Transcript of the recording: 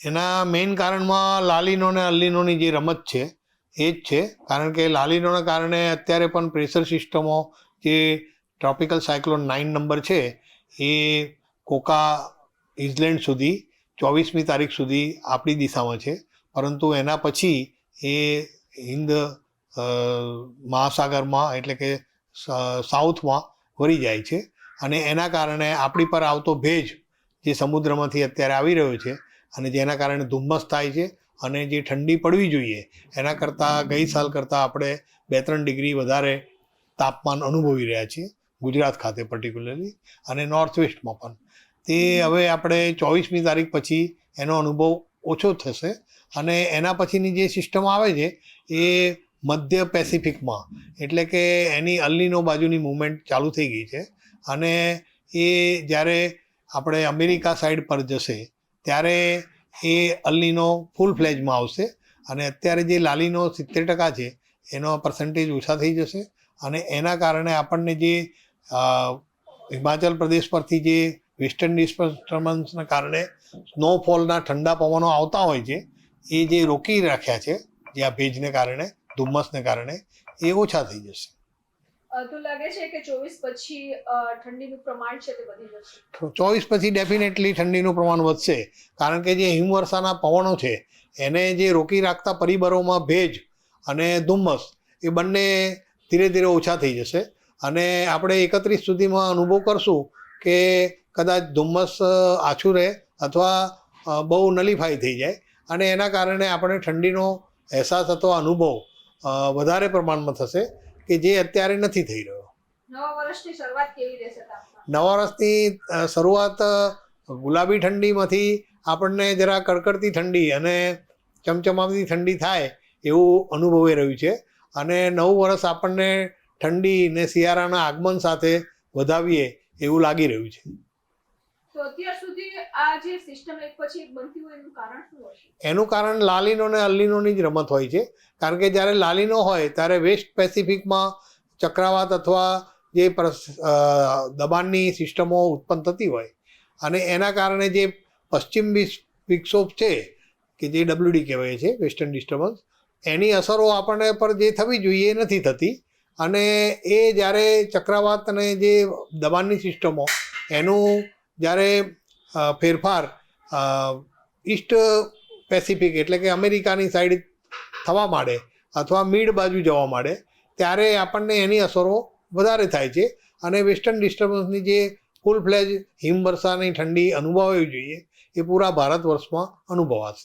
એના મેઇન કારણમાં લાલીનો અને અલ્લીનોની જે રમત છે એ જ છે. કારણ કે લાલીનોના કારણે અત્યારે પણ પ્રેશર સિસ્ટમો જે ટ્રોપિકલ સાયક્લોન 9 નંબર છે એ કોકા ઇઝલેન્ડ સુધી 24મી તારીખ સુધી આપણી દિશામાં છે, પરંતુ એના પછી એ હિન્દ મહાસાગરમાં એટલે કે સાઉથમાં વળી જાય છે અને એના કારણે આપણી પર આવતો ભેજ જે સમુદ્રમાંથી અત્યારે આવી રહ્યો છે અને જેના કારણે ધુમ્મસ થાય છે અને જે ઠંડી પડવી જોઈએ એના કરતાં ગઈ સાલ કરતાં આપણે 2-3 ડિગ્રી વધારે તાપમાન અનુભવી રહ્યા છીએ ગુજરાત ખાતે પર્ટિક્યુલરલી અને નોર્થ વેસ્ટમાં પણ. તે હવે આપણે 24મી તારીખ પછી એનો અનુભવ ઓછો થશે અને એના પછીની જે સિસ્ટમ આવે છે એ મધ્ય પેસિફિકમાં એટલે કે એની અલ્લીનો બાજુની મૂવમેન્ટ ચાલુ થઈ ગઈ છે અને એ જ્યારે આપણે અમેરિકા સાઈડ પર જશે ત્યારે એ અલ્લીનો ફૂલ ફ્લેજમાં આવશે અને અત્યારે જે લાલીનો 70% છે એનો પર્સન્ટેજ ઓછા થઈ જશે અને એના કારણે આપણને જે હિમાચલ પ્રદેશ પરથી જે વેસ્ટર્ન ડિસ્ટર્બન્સના કારણે સ્નોફોલના ઠંડા પવનો આવતા હોય છે એ જે રોકી રાખ્યા છે જે આ ભેજને કારણે ધુમ્મસને કારણે એ ઓછા થઈ જશે. તો લાગે છે કે 24 પછી ઠંડીનું પ્રમાણ છે તે વધી જશે. 24 પછી ડેફિનેટલી ઠંડીનું પ્રમાણ વધશે કારણ કે જે હિમવર્ષાના પવનો છે એને જે રોકી રાખતા પરિબળોમાં ભેજ અને ધુમ્મસ એ બંને ધીરે ધીરે ઓછા થઈ જશે અને આપણે 31 સુધીમાં અનુભવ કરશું કે કદાચ ધુમ્મસ આછું રહે અથવા બહુ નલિફાઈ થઈ જાય અને એના કારણે આપણે ઠંડીનો અહેસાસ અથવા અનુભવ વધારે પ્રમાણમાં થશે કે જે અત્યારે નથી થઈ રહ્યો. નવા વર્ષની શરૂઆત કેવી રહેશે? નવા વર્ષની શરૂઆત ગુલાબી ઠંડીમાંથી આપણને જરા કડકડતી ઠંડી અને ચમચમાતી ઠંડી થાય એવું અનુભવાઈ રહ્યું છે અને નવું વર્ષ આપણને ઠંડી ને શિયાળાના આગમન સાથે વધાવીએ એવું લાગી રહ્યું છે. તો અત્યાર સુધી આ જે સિસ્ટમ એક પછી એક બનતી હોય એનું કારણ શું હશે? એનું કારણ લાલીનો અને અલ્લીનોની જ રમત હોય છે. કારણ કે જ્યારે લાલીનો હોય ત્યારે વેસ્ટ પેસિફિકમાં ચક્રાવાત અથવા જે દબાણની સિસ્ટમો ઉત્પન્ન થતી હોય અને એના કારણે જે પશ્ચિમ વિક્ષોભ છે કે જે WD કહેવાય છે વેસ્ટર્ન ડિસ્ટર્બન્સ, એની અસરો આપણને પર જે થવી જોઈએ એ નથી થતી અને એ જ્યારે ચક્રાવાત અને જે દબાણની સિસ્ટમો એનું જ્યારે ફેરફાર ઈસ્ટ પેસિફિક એટલે કે અમેરિકાની સાઈડ થવા માંડે અથવા મિડ બાજુ જવા માંડે ત્યારે આપણને એની અસરો વધારે થાય છે અને વેસ્ટર્ન ડિસ્ટર્બન્સની જે ફૂલ ફ્લેજ હિમવર્ષાની ઠંડી અનુભવવી જોઈએ એ પૂરા ભારત વર્ષમાં અનુભવાશે.